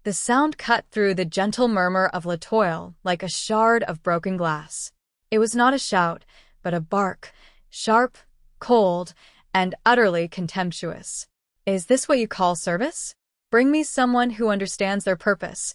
The sound cut through the gentle murmur of Latoile like a shard of broken glass. It was not a shout, but a bark, sharp, cold, and utterly contemptuous. "Is this what you call service? Bring me someone who understands their purpose."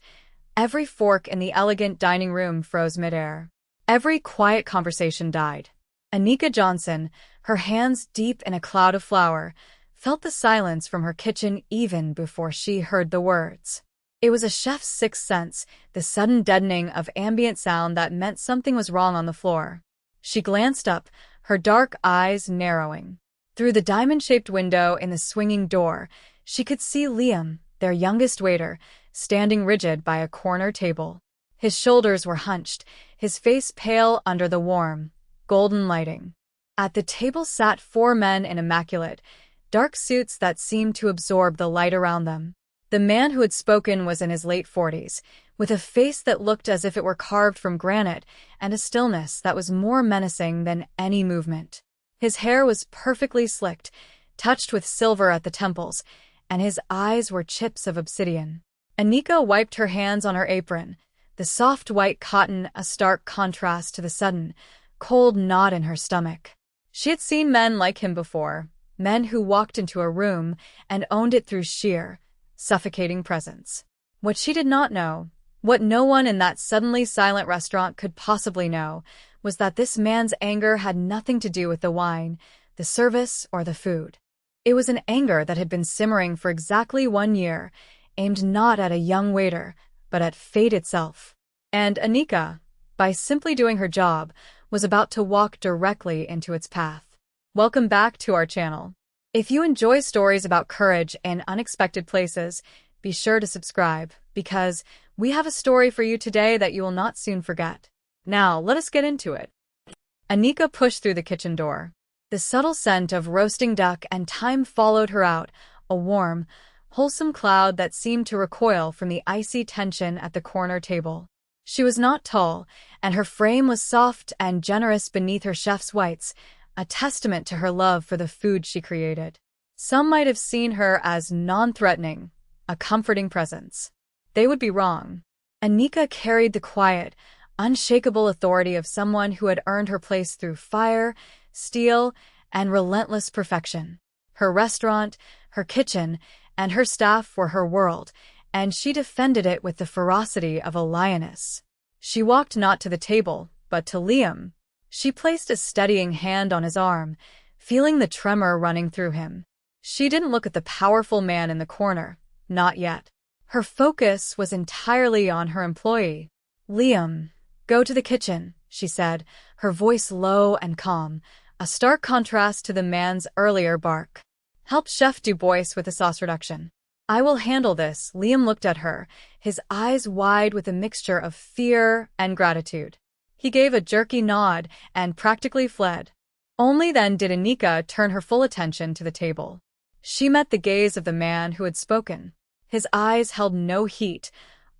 Every fork in the elegant dining room froze midair. Every quiet conversation died. Anika Johnson, her hands deep in a cloud of flour, felt the silence from her kitchen even before she heard the words. It was a chef's sixth sense, the sudden deadening of ambient sound that meant something was wrong on the floor. She glanced up, her dark eyes narrowing. Through the diamond-shaped window in the swinging door, she could see Liam, their youngest waiter, standing rigid by a corner table. His shoulders were hunched, his face pale under the warm, golden lighting. At the table sat 4 men in immaculate, dark suits that seemed to absorb the light around them. The man who had spoken was in his late 40s, with a face that looked as if it were carved from granite and a stillness that was more menacing than any movement. His hair was perfectly slicked, touched with silver at the temples, and his eyes were chips of obsidian. Anika wiped her hands on her apron, the soft white cotton a stark contrast to the sudden, cold knot in her stomach. She had seen men like him before, men who walked into a room and owned it through sheer, suffocating presence. What she did not know, what no one in that suddenly silent restaurant could possibly know, was that this man's anger had nothing to do with the wine, the service, or the food. It was an anger that had been simmering for exactly 1 year, aimed not at a young waiter, but at fate itself. And Anika, by simply doing her job, was about to walk directly into its path. Welcome back to our channel. If you enjoy stories about courage in unexpected places, be sure to subscribe, because we have a story for you today that you will not soon forget. Now, let us get into it. Anika pushed through the kitchen door. The subtle scent of roasting duck and thyme followed her out, a warm, wholesome cloud that seemed to recoil from the icy tension at the corner table. She was not tall, and her frame was soft and generous beneath her chef's whites, a testament to her love for the food she created. Some might have seen her as non-threatening, a comforting presence. They would be wrong. Anika carried the quiet, unshakable authority of someone who had earned her place through fire, steel, and relentless perfection. Her restaurant, her kitchen, and her staff were her world, and she defended it with the ferocity of a lioness. She walked not to the table, but to Liam. She placed a steadying hand on his arm, feeling the tremor running through him. She didn't look at the powerful man in the corner, not yet. Her focus was entirely on her employee. "Liam, go to the kitchen," she said, her voice low and calm, a stark contrast to the man's earlier bark. "Help Chef Du Bois with the sauce reduction." "I will handle this." Liam looked at her, his eyes wide with a mixture of fear and gratitude. He gave a jerky nod and practically fled. Only then did Anika turn her full attention to the table. She met the gaze of the man who had spoken. His eyes held no heat,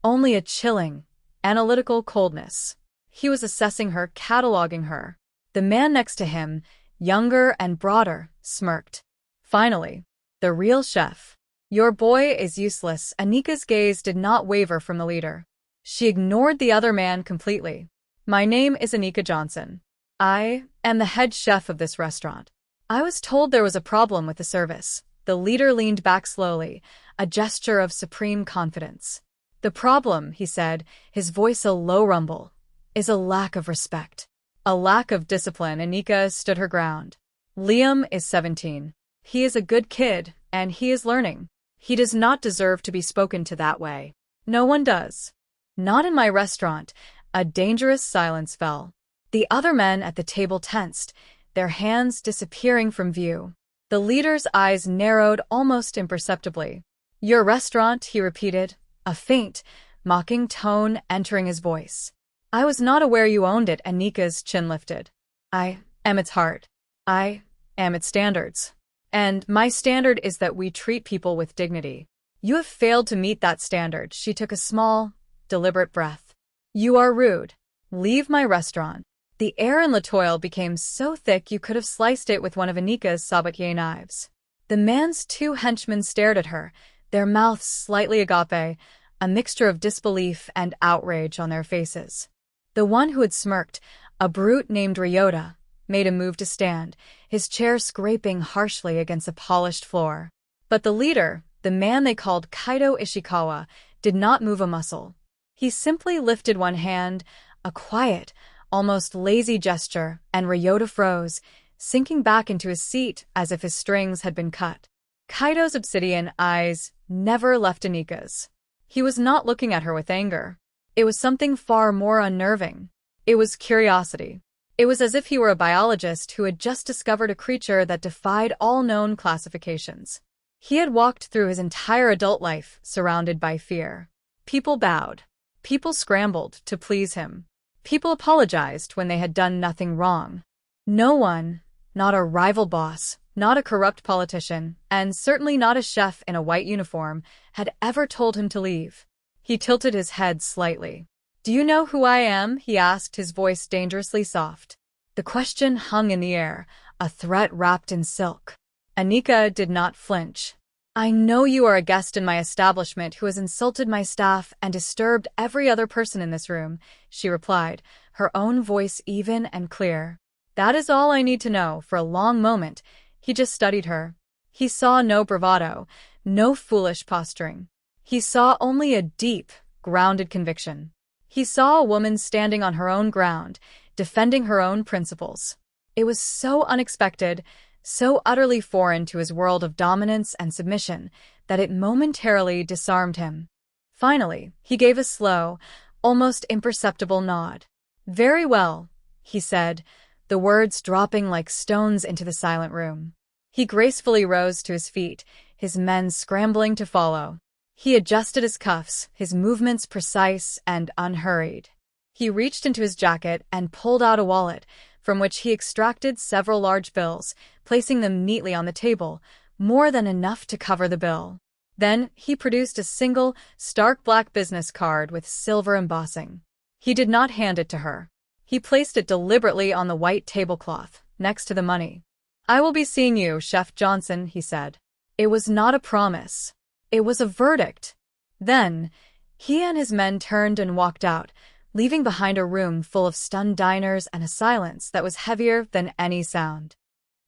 only a chilling, analytical coldness. He was assessing her, cataloging her. The man next to him, younger and broader, smirked. "Finally, the real chef. Your boy is useless." Anika's gaze did not waver from the leader. She ignored the other man completely. "My name is Anika Johnson. I am the head chef of this restaurant. I was told there was a problem with the service." The leader leaned back slowly, a gesture of supreme confidence. "The problem," he said, his voice a low rumble, "is a lack of respect. A lack of discipline." Anika stood her ground. "Liam is 17. He is a good kid, and he is learning. He does not deserve to be spoken to that way. No one does. Not in my restaurant." A dangerous silence fell. The other men at the table tensed, their hands disappearing from view. The leader's eyes narrowed almost imperceptibly. "Your restaurant," he repeated, a faint, mocking tone entering his voice. "I was not aware you owned it." Anika's chin lifted. "I am its heart. I am its standards. And my standard is that we treat people with dignity. You have failed to meet that standard." She took a small, deliberate breath. "You are rude. Leave my restaurant." The air in Latoile became so thick you could have sliced it with one of Anika's sabatier knives. The man's 2 henchmen stared at her, their mouths slightly agape, a mixture of disbelief and outrage on their faces. The one who had smirked, a brute named Ryota, made a move to stand, his chair scraping harshly against a polished floor. But the leader, the man they called Kaido Ishikawa, did not move a muscle. He simply lifted one hand, a quiet, almost lazy gesture, and Ryota froze, sinking back into his seat as if his strings had been cut. Kaido's obsidian eyes never left Anika's. He was not looking at her with anger. It was something far more unnerving. It was curiosity. It was as if he were a biologist who had just discovered a creature that defied all known classifications. He had walked through his entire adult life surrounded by fear. People bowed. People scrambled to please him. People apologized when they had done nothing wrong. No one, not a rival boss, not a corrupt politician, and certainly not a chef in a white uniform, had ever told him to leave. He tilted his head slightly. "Do you know who I am?" he asked, his voice dangerously soft. The question hung in the air, a threat wrapped in silk. Anika did not flinch. "I know you are a guest in my establishment who has insulted my staff and disturbed every other person in this room," she replied, her own voice even and clear. "That is all I need to know." For a long moment, he just studied her. He saw no bravado, no foolish posturing. He saw only a deep, grounded conviction. He saw a woman standing on her own ground, defending her own principles. It was so unexpected, so utterly foreign to his world of dominance and submission, that it momentarily disarmed him. Finally, he gave a slow, almost imperceptible nod. "Very well," he said, the words dropping like stones into the silent room. He gracefully rose to his feet, his men scrambling to follow. He adjusted his cuffs, his movements precise and unhurried. He reached into his jacket and pulled out a wallet, from which he extracted several large bills, placing them neatly on the table, more than enough to cover the bill. Then he produced a single, stark black business card with silver embossing. He did not hand it to her. He placed it deliberately on the white tablecloth, next to the money. "I will be seeing you, Chef Johnson," he said. It was not a promise. It was a verdict. Then, he and his men turned and walked out, leaving behind a room full of stunned diners and a silence that was heavier than any sound.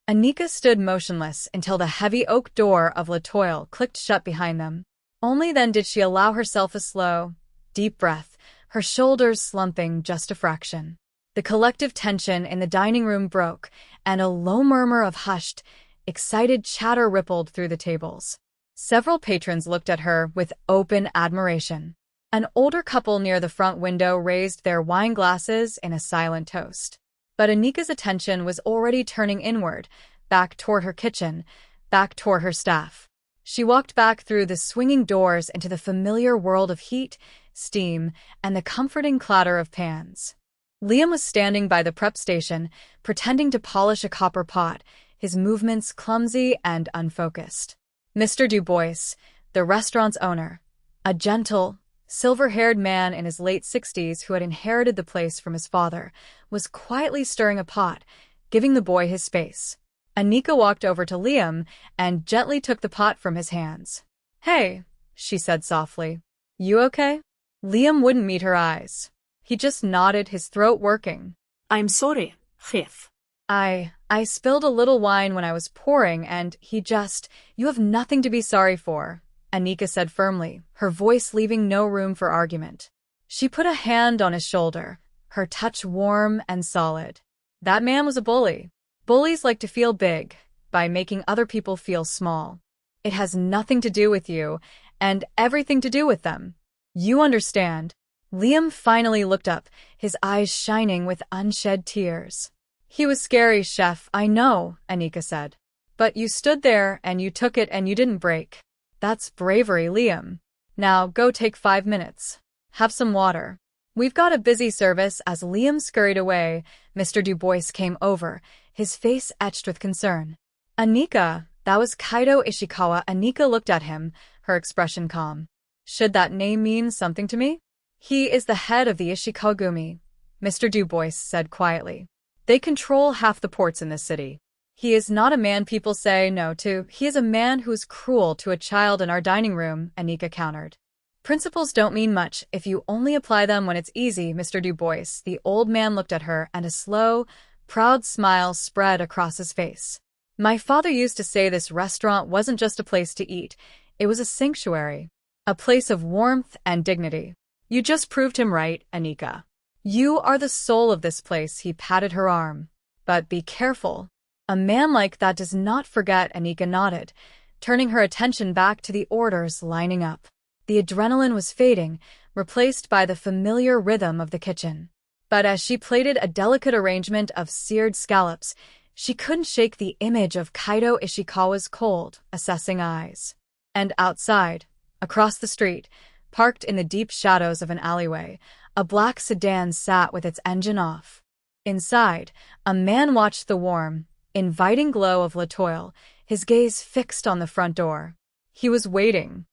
Anika stood motionless until the heavy oak door of Latoile clicked shut behind them. Only then did she allow herself a slow, deep breath, her shoulders slumping just a fraction. The collective tension in the dining room broke, and a low murmur of hushed, excited chatter rippled through the tables. Several patrons looked at her with open admiration. An older couple near the front window raised their wine glasses in a silent toast. But Anika's attention was already turning inward, back toward her kitchen, back toward her staff. She walked back through the swinging doors into the familiar world of heat, steam, and the comforting clatter of pans. Liam was standing by the prep station, pretending to polish a copper pot, his movements clumsy and unfocused. Mr. Dubois, the restaurant's owner, a gentle, silver-haired man in his late 60s who had inherited the place from his father, was quietly stirring a pot, giving the boy his space. Anika walked over to Liam and gently took the pot from his hands. "Hey," she said softly. "You okay?" Liam wouldn't meet her eyes. He just nodded, his throat working. "I'm sorry, Chef. I spilled a little wine when I was pouring, and you have nothing to be sorry for," Anika said firmly, her voice leaving no room for argument. She put a hand on his shoulder, her touch warm and solid. That man was a bully. Bullies like to feel big, by making other people feel small. It has nothing to do with you, and everything to do with them. You understand. Liam finally looked up, his eyes shining with unshed tears. "He was scary, Chef, I know," Anika said. "But you stood there and you took it and you didn't break. That's bravery, Liam. Now go take 5 minutes. Have some water. We've got a busy service." As Liam scurried away, Mr. Dubois came over, his face etched with concern. "Anika, that was Kaido Ishikawa." Anika looked at him, her expression calm. "Should that name mean something to me?" "He is the head of the Ishikagumi," Mr. Dubois said quietly. "They control half the ports in this city. He is not a man people say no to. He is a man who is cruel to a child in our dining room," Anika countered. Principles don't mean much if you only apply them when it's easy, Mr. Du Bois. The old man looked at her, and a slow, proud smile spread across his face. My father used to say this restaurant wasn't just a place to eat, it was a sanctuary. A place of warmth and dignity. You just proved him right, Anika. You are the soul of this place, he patted her arm. But be careful. A man like that does not forget, Anika nodded, turning her attention back to the orders lining up. The adrenaline was fading, replaced by the familiar rhythm of the kitchen. But as she plated a delicate arrangement of seared scallops, she couldn't shake the image of Kaido Ishikawa's cold, assessing eyes. And outside, across the street, parked in the deep shadows of an alleyway, a black sedan sat with its engine off. Inside, a man watched the warm, inviting glow of Latoile, his gaze fixed on the front door. He was waiting.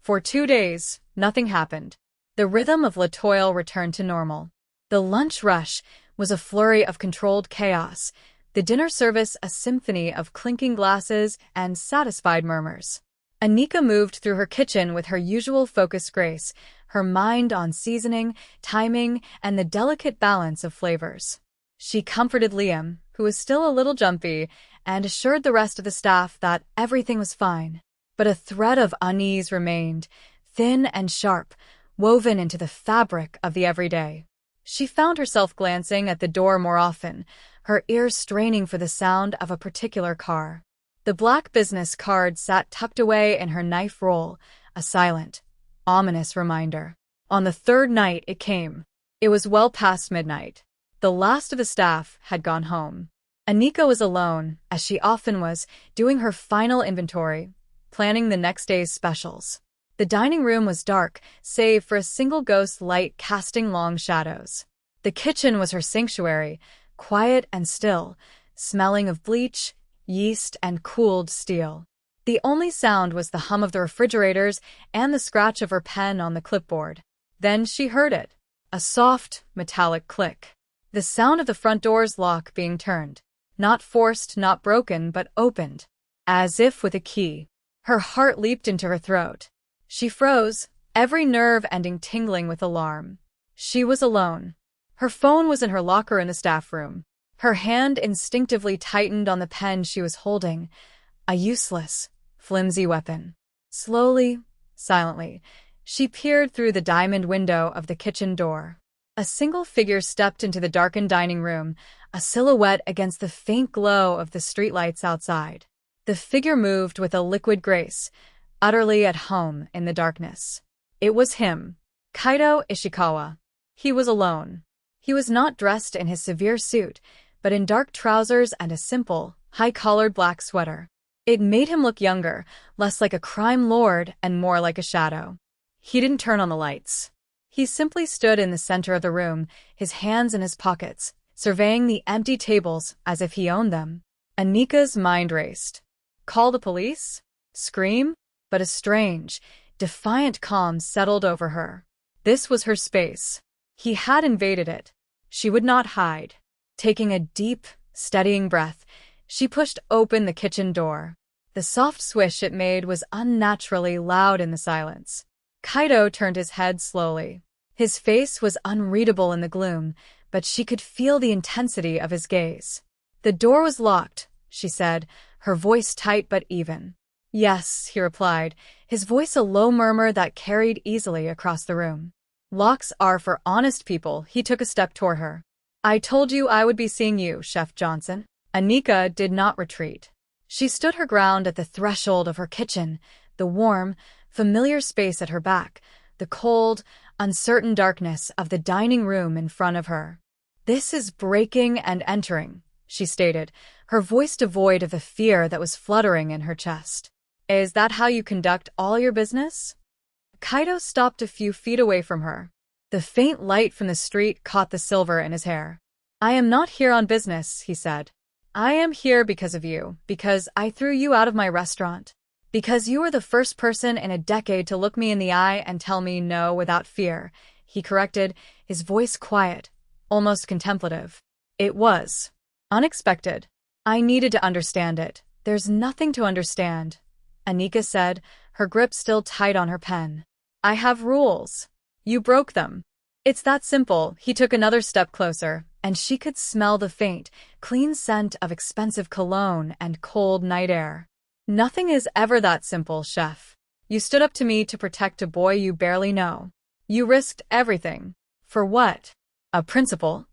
For 2 days, nothing happened. The rhythm of Latoile returned to normal. The lunch rush was a flurry of controlled chaos, the dinner service a symphony of clinking glasses and satisfied murmurs. Anika moved through her kitchen with her usual focused grace, her mind on seasoning, timing, and the delicate balance of flavors. She comforted Liam, who was still a little jumpy, and assured the rest of the staff that everything was fine. But a thread of unease remained, thin and sharp, woven into the fabric of the everyday. She found herself glancing at the door more often, her ears straining for the sound of a particular car. The black business card sat tucked away in her knife roll, a silent, ominous reminder. On the third night it came. It was well past midnight. The last of the staff had gone home. Anika was alone, as she often was, doing her final inventory, planning the next day's specials. The dining room was dark, save for a single ghost light casting long shadows. The kitchen was her sanctuary, quiet and still, smelling of bleach, yeast, and cooled steel. The only sound was the hum of the refrigerators and the scratch of her pen on the clipboard. Then she heard it. A soft, metallic click. The sound of the front door's lock being turned. Not forced, not broken, but opened. As if with a key. Her heart leaped into her throat. She froze, every nerve ending tingling with alarm. She was alone. Her phone was in her locker in the staff room. Her hand instinctively tightened on the pen she was holding, a useless, flimsy weapon. Slowly, silently, she peered through the diamond window of the kitchen door. A single figure stepped into the darkened dining room, a silhouette against the faint glow of the streetlights outside. The figure moved with a liquid grace, utterly at home in the darkness. It was him, Kaido Ishikawa. He was alone. He was not dressed in his severe suit, but in dark trousers and a simple, high-collared black sweater. It made him look younger, less like a crime lord and more like a shadow. He didn't turn on the lights. He simply stood in the center of the room, his hands in his pockets, surveying the empty tables as if he owned them. Anika's mind raced. Call the police? Scream? But a strange, defiant calm settled over her. This was her space. He had invaded it. She would not hide. Taking a deep, steadying breath, she pushed open the kitchen door. The soft swish it made was unnaturally loud in the silence. Kaido turned his head slowly. His face was unreadable in the gloom, but she could feel the intensity of his gaze. The door was locked, she said, her voice tight but even. Yes, he replied, his voice a low murmur that carried easily across the room. Locks are for honest people. He took a step toward her. I told you I would be seeing you, Chef Johnson. Anika did not retreat. She stood her ground at the threshold of her kitchen, the warm, familiar space at her back, the cold, uncertain darkness of the dining room in front of her. This is breaking and entering, she stated, her voice devoid of the fear that was fluttering in her chest. Is that how you conduct all your business? Kaido stopped a few feet away from her. The faint light from the street caught the silver in his hair. I am not here on business, he said. I am here because of you, because I threw you out of my restaurant. Because you were the first person in a decade to look me in the eye and tell me no without fear, he corrected, his voice quiet, almost contemplative. It was unexpected. I needed to understand it. There's nothing to understand, Anika said, her grip still tight on her pen. I have rules. You broke them. It's that simple. He took another step closer, and she could smell the faint, clean scent of expensive cologne and cold night air. Nothing is ever that simple, Chef. You stood up to me to protect a boy you barely know. You risked everything. For what? A principle?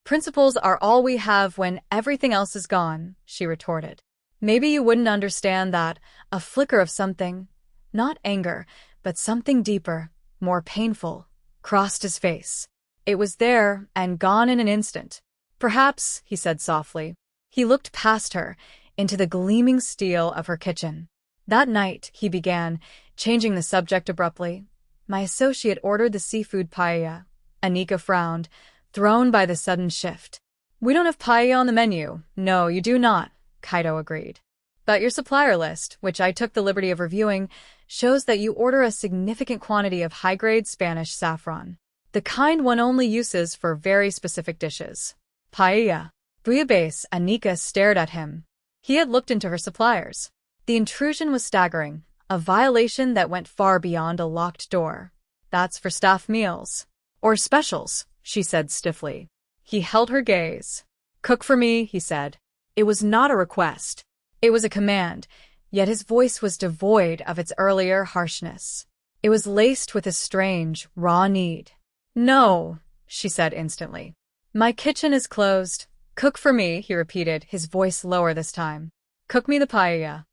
Principles are all we have when everything else is gone, she retorted. Maybe you wouldn't understand that. A flicker of something, not anger, but something deeper, more painful, crossed his face. It was there and gone in an instant. Perhaps, he said softly. He looked past her, into the gleaming steel of her kitchen. That night, he began, changing the subject abruptly. My associate ordered the seafood paella. Anika frowned, thrown by the sudden shift. We don't have paella on the menu. No, you do not, Kaito agreed. But your supplier list, which I took the liberty of reviewing, shows that you order a significant quantity of high-grade Spanish saffron. The kind one only uses for very specific dishes. Paella. Bouillabaisse. Anika stared at him. He had looked into her suppliers. The intrusion was staggering, a violation that went far beyond a locked door. That's for staff meals. Or specials, she said stiffly. He held her gaze. Cook for me, he said. It was not a request. It was a command, yet his voice was devoid of its earlier harshness. It was laced with a strange, raw need. No, she said instantly. My kitchen is closed. Cook for me, he repeated, his voice lower this time. Cook me the paella.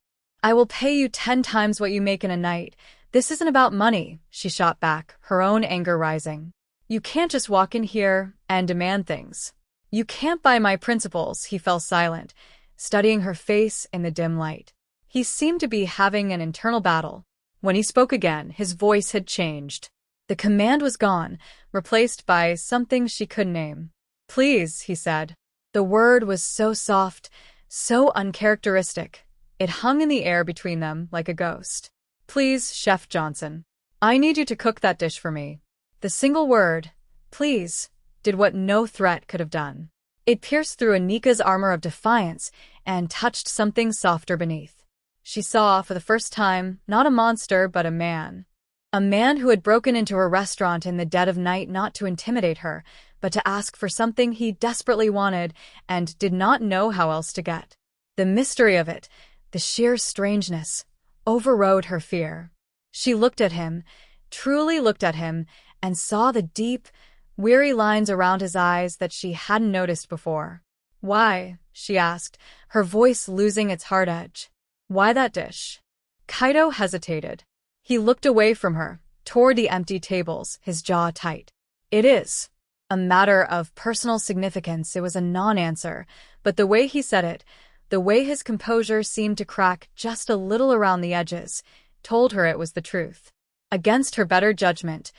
I will pay you 10 times what you make in a night. This isn't about money, she shot back, her own anger rising. You can't just walk in here and demand things. You can't buy my principles, he fell silent, studying her face in the dim light. He seemed to be having an internal battle. When he spoke again, his voice had changed. The command was gone, replaced by something she couldn't name. Please, he said. The word was so soft, so uncharacteristic. It hung in the air between them like a ghost. Please, Chef Johnson. I need you to cook that dish for me. The single word, please, did what no threat could have done. It pierced through Anika's armor of defiance and touched something softer beneath. She saw, for the first time, not a monster but a man. A man who had broken into her restaurant in the dead of night not to intimidate her, but to ask for something he desperately wanted and did not know how else to get. The mystery of it, the sheer strangeness, overrode her fear. She looked at him, truly looked at him, and saw the deep, weary lines around his eyes that she hadn't noticed before. Why? She asked, her voice losing its hard edge. Why that dish? Kaito hesitated. He looked away from her, toward the empty tables, his jaw tight. It is a matter of personal significance. It was a non-answer, but the way he said it, the way his composure seemed to crack just a little around the edges, told her it was the truth. Against her better judgment,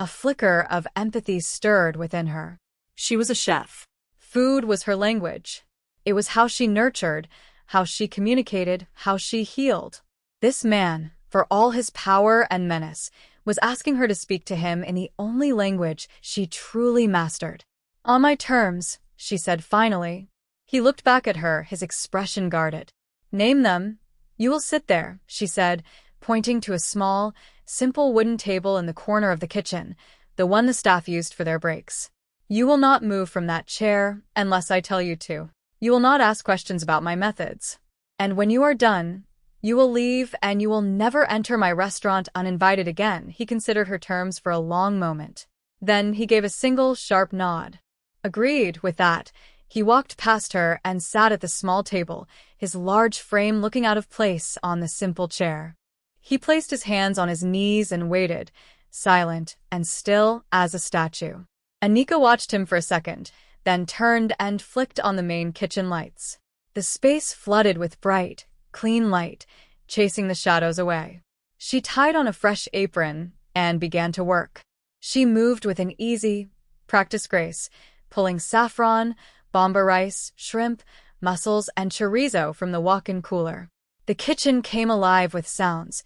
a flicker of empathy stirred within her. She was a chef. Food was her language. It was how she nurtured, how she communicated, how she healed. This man, for all his power and menace, was asking her to speak to him in the only language she truly mastered. On my terms, she said finally. He looked back at her, his expression guarded. Name them. You will sit there, she said, pointing to a small, simple wooden table in the corner of the kitchen, the one the staff used for their breaks. You will not move from that chair unless I tell you to. You will not ask questions about my methods. And when you are done, you will leave and you will never enter my restaurant uninvited again. He considered her terms for a long moment. Then he gave a single, sharp nod. Agreed with that. He walked past her and sat at the small table, his large frame looking out of place on the simple chair. He placed his hands on his knees and waited, silent and still as a statue. Anika watched him for a second, then turned and flicked on the main kitchen lights. The space flooded with bright, clean light, chasing the shadows away. She tied on a fresh apron and began to work. She moved with an easy, practiced grace, pulling saffron, bomba rice, shrimp, mussels, and chorizo from the walk-in cooler. The kitchen came alive with sounds,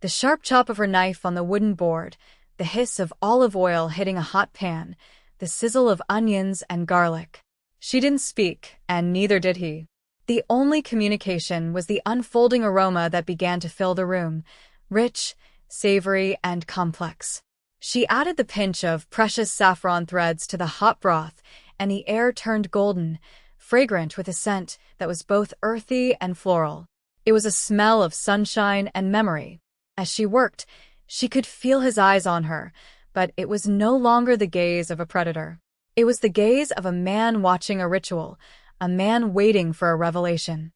the sharp chop of her knife on the wooden board, the hiss of olive oil hitting a hot pan, the sizzle of onions and garlic. She didn't speak, and neither did he. The only communication was the unfolding aroma that began to fill the room, rich, savory, and complex. She added the pinch of precious saffron threads to the hot broth, and the air turned golden, fragrant with a scent that was both earthy and floral. It was a smell of sunshine and memory. As she worked, she could feel his eyes on her, but it was no longer the gaze of a predator. It was the gaze of a man watching a ritual, a man waiting for a revelation.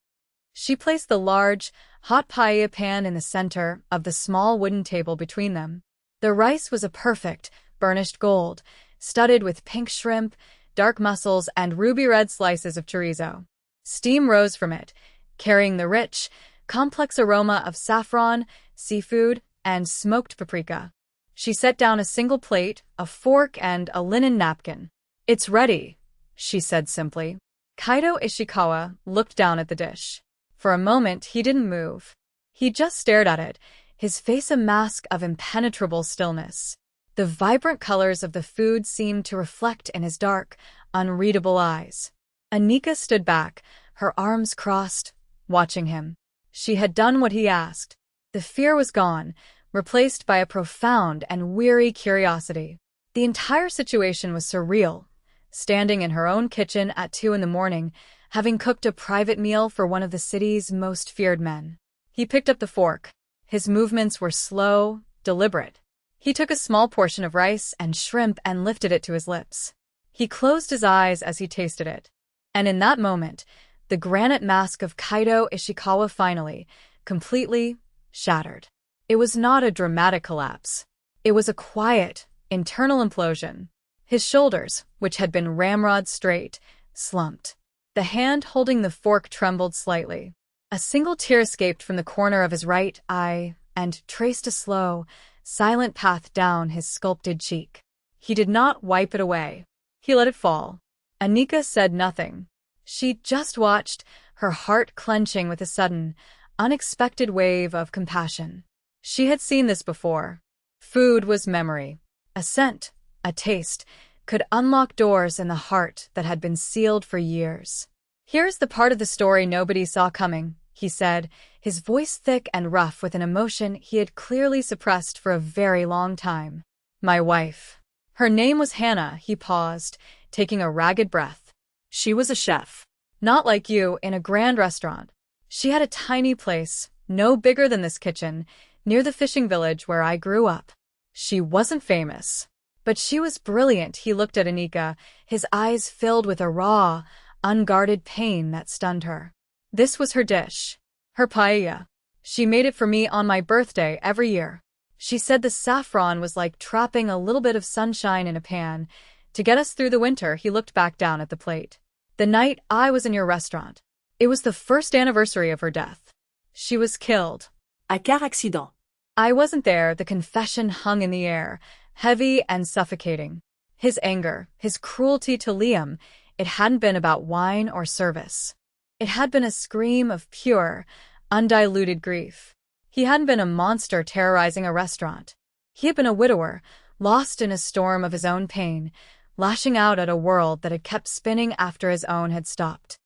She placed the large, hot paella pan in the center of the small wooden table between them. The rice was a perfect, burnished gold, studded with pink shrimp, dark mussels, and ruby-red slices of chorizo. Steam rose from it, carrying the rich, complex aroma of saffron, seafood, and smoked paprika. She set down a single plate, a fork, and a linen napkin. "It's ready," she said simply. Kaido Ishikawa looked down at the dish. For a moment, he didn't move. He just stared at it, his face a mask of impenetrable stillness. The vibrant colors of the food seemed to reflect in his dark, unreadable eyes. Anika stood back, her arms crossed, watching him. She had done what he asked. The fear was gone, replaced by a profound and weary curiosity. The entire situation was surreal. Standing in her own kitchen at 2 a.m, having cooked a private meal for one of the city's most feared men. He picked up the fork. His movements were slow, deliberate. He took a small portion of rice and shrimp and lifted it to his lips. He closed his eyes as he tasted it. And in that moment, the granite mask of Kaido Ishikawa finally, completely, shattered. It was not a dramatic collapse. It was a quiet, internal implosion. His shoulders, which had been ramrod straight, slumped. The hand holding the fork trembled slightly. A single tear escaped from the corner of his right eye and traced a slow, silent path down his sculpted cheek. He did not wipe it away. He let it fall. Anika said nothing. She just watched, her heart clenching with a sudden, unexpected wave of compassion. She had seen this before. Food was memory. A scent, a taste, could unlock doors in the heart that had been sealed for years. "Here's the part of the story nobody saw coming," he said, his voice thick and rough with an emotion he had clearly suppressed for a very long time. "My wife. Her name was Hannah." He paused, taking a ragged breath. "She was a chef. Not like you, in a grand restaurant. She had a tiny place, no bigger than this kitchen, near the fishing village where I grew up. She wasn't famous. But she was brilliant." He looked at Anika, his eyes filled with a raw, unguarded pain that stunned her. This was her dish. Her paella. She made it for me on my birthday every year. She said the saffron was like trapping a little bit of sunshine in a pan. To get us through the winter. He looked back down at the plate. "The night I was in your restaurant. It was the first anniversary of her death. She was killed. À car accident. I wasn't there." The confession hung in the air, heavy and suffocating. His anger, his cruelty to Liam, it hadn't been about wine or service. It had been a scream of pure, undiluted grief. He hadn't been a monster terrorizing a restaurant. He had been a widower, lost in a storm of his own pain, lashing out at a world that had kept spinning after his own had stopped.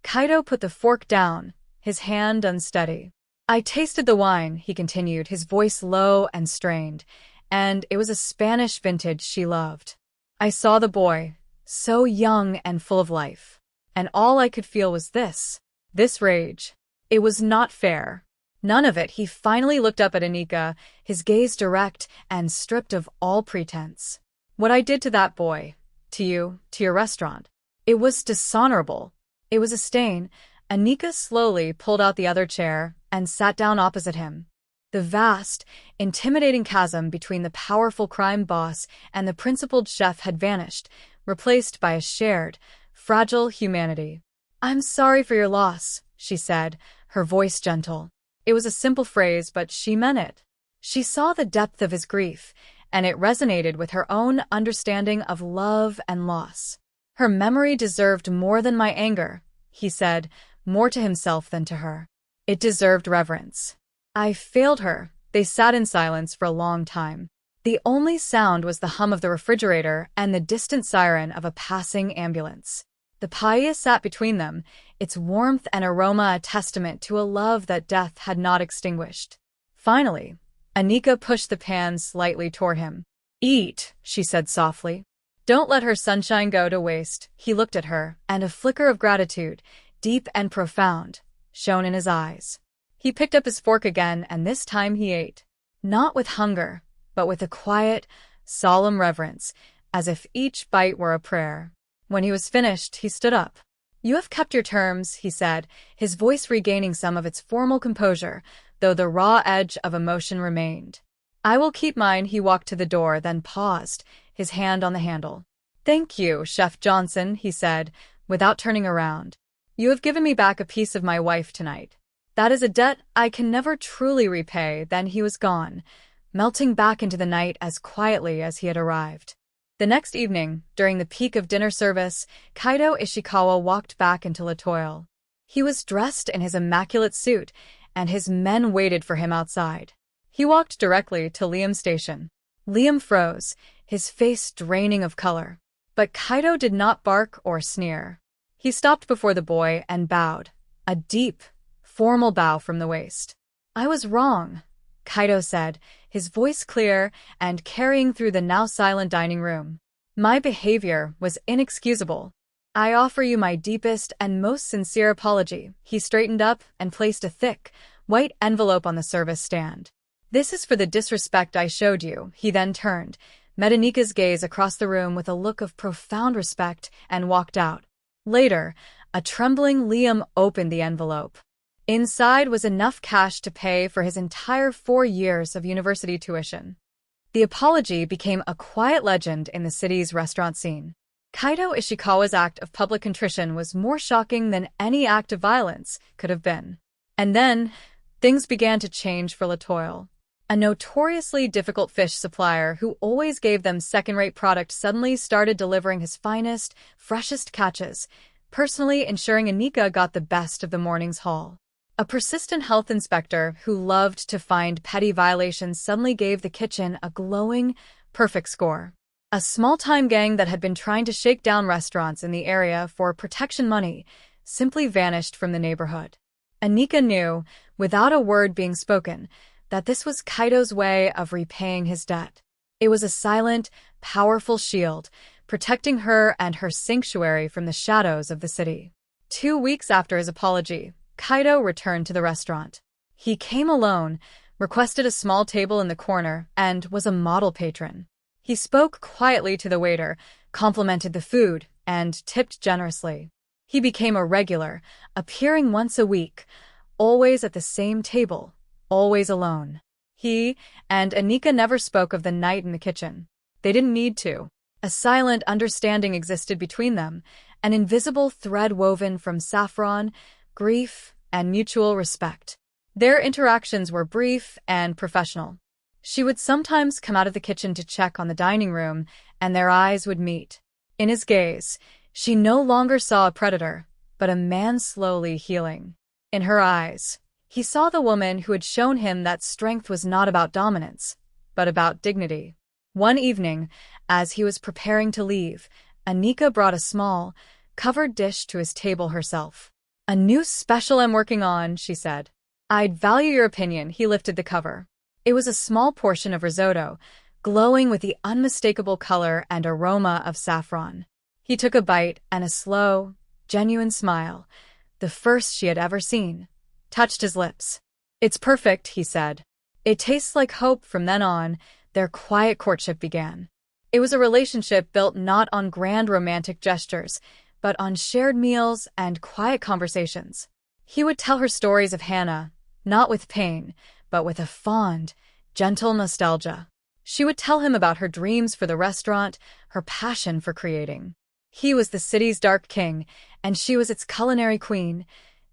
Kaido put the fork down, his hand unsteady. "I tasted the wine," he continued, his voice low and strained, "and it was a Spanish vintage she loved. I saw the boy, so young and full of life, and all I could feel was this rage. It was not fair. None of it." He finally looked up at Anika, his gaze direct and stripped of all pretense. "What I did to that boy, to you, to your restaurant, it was dishonorable. It was a stain." Anika slowly pulled out the other chair and sat down opposite him. The vast, intimidating chasm between the powerful crime boss and the principled chef had vanished, replaced by a shared, fragile humanity. "I'm sorry for your loss," she said, her voice gentle. It was a simple phrase, but she meant it. She saw the depth of his grief, and it resonated with her own understanding of love and loss. "Her memory deserved more than my anger," he said, more to himself than to her. "It deserved reverence. I failed her." They sat in silence for a long time. The only sound was the hum of the refrigerator and the distant siren of a passing ambulance. The paella sat between them, its warmth and aroma a testament to a love that death had not extinguished. Finally, Anika pushed the pan slightly toward him. "Eat," she said softly. "Don't let her sunshine go to waste." He looked at her, and a flicker of gratitude, deep and profound, shone in his eyes. He picked up his fork again, and this time he ate. Not with hunger, but with a quiet, solemn reverence, as if each bite were a prayer. When he was finished, he stood up. "You have kept your terms," he said, his voice regaining some of its formal composure, though the raw edge of emotion remained. "I will keep mine." He walked to the door, then paused, his hand on the handle. "Thank you, Chef Johnson," he said, without turning around. "You have given me back a piece of my wife tonight. That is a debt I can never truly repay." Then he was gone, melting back into the night as quietly as he had arrived. The next evening, during the peak of dinner service, Kaido Ishikawa walked back into Latoil. He was dressed in his immaculate suit, and his men waited for him outside. He walked directly to Liam's station. Liam froze, his face draining of color. But Kaido did not bark or sneer. He stopped before the boy and bowed, a deep, formal bow from the waist. "I was wrong," Kaido said, his voice clear and carrying through the now silent dining room. "My behavior was inexcusable. I offer you my deepest and most sincere apology." He straightened up and placed a thick, white envelope on the service stand. "This is for the disrespect I showed you." He then turned, met Anika's gaze across the room with a look of profound respect, and walked out. Later, a trembling Liam opened the envelope. Inside was enough cash to pay for his entire 4 years of university tuition. The apology became a quiet legend in the city's restaurant scene. Kaido Ishikawa's act of public contrition was more shocking than any act of violence could have been. And then, things began to change for Latoil. A notoriously difficult fish supplier who always gave them second-rate product suddenly started delivering his finest, freshest catches, personally ensuring Anika got the best of the morning's haul. A persistent health inspector who loved to find petty violations suddenly gave the kitchen a glowing, perfect score. A small-time gang that had been trying to shake down restaurants in the area for protection money simply vanished from the neighborhood. Anika knew, without a word being spoken, that this was Kaido's way of repaying his debt. It was a silent, powerful shield, protecting her and her sanctuary from the shadows of the city. 2 weeks after his apology, Kaido returned to the restaurant. He came alone, requested a small table in the corner, and was a model patron. He spoke quietly to the waiter, complimented the food, and tipped generously. He became a regular, appearing once a week, always at the same table, always alone. He and Anika never spoke of the night in the kitchen. They didn't need to. A silent understanding existed between them, an invisible thread woven from saffron, grief, and mutual respect. Their interactions were brief and professional. She would sometimes come out of the kitchen to check on the dining room, and their eyes would meet. In his gaze, she no longer saw a predator, but a man slowly healing. In her eyes, he saw the woman who had shown him that strength was not about dominance, but about dignity. One evening, as he was preparing to leave, Anika brought a small, covered dish to his table herself. "A new special I'm working on," she said. "I'd value your opinion." He lifted the cover. It was a small portion of risotto, glowing with the unmistakable color and aroma of saffron. He took a bite, and a slow, genuine smile, the first she had ever seen, touched his lips. "It's perfect," he said. "It tastes like hope." From then on, their quiet courtship began. It was a relationship built not on grand romantic gestures, but on shared meals and quiet conversations. He would tell her stories of Hannah, not with pain, but with a fond, gentle nostalgia. She would tell him about her dreams for the restaurant, her passion for creating. He was the city's dark king, and she was its culinary queen,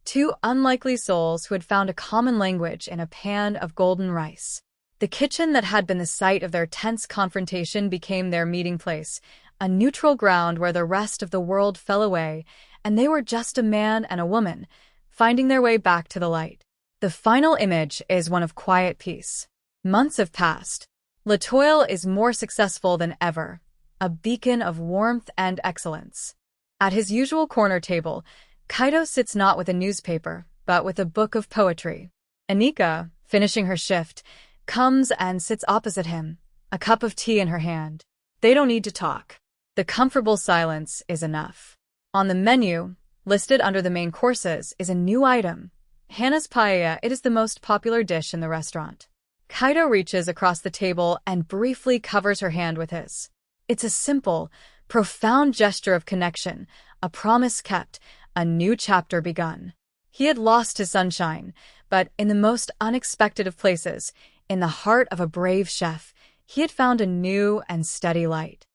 two unlikely souls who had found a common language in a pan of golden rice. The kitchen that had been the site of their tense confrontation became their meeting place, a neutral ground where the rest of the world fell away, and they were just a man and a woman, finding their way back to the light. The final image is one of quiet peace. Months have passed. Latoil is more successful than ever, a beacon of warmth and excellence. At his usual corner table, Kaido sits not with a newspaper, but with a book of poetry. Anika, finishing her shift, comes and sits opposite him, a cup of tea in her hand. They don't need to talk. The comfortable silence is enough. On the menu, listed under the main courses, is a new item. Hannah's paella. It is the most popular dish in the restaurant. Kaido reaches across the table and briefly covers her hand with his. It's a simple, profound gesture of connection, a promise kept, a new chapter begun. He had lost his sunshine, but in the most unexpected of places, in the heart of a brave chef, he had found a new and steady light.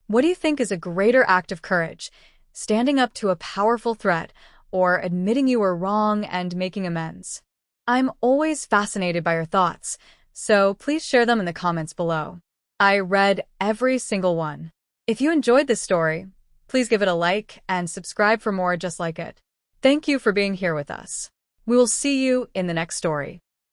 What do you think is a greater act of courage, standing up to a powerful threat, or admitting you were wrong and making amends? I'm always fascinated by your thoughts, so please share them in the comments below. I read every single one. If you enjoyed this story, please give it a like and subscribe for more just like it. Thank you for being here with us. We will see you in the next story.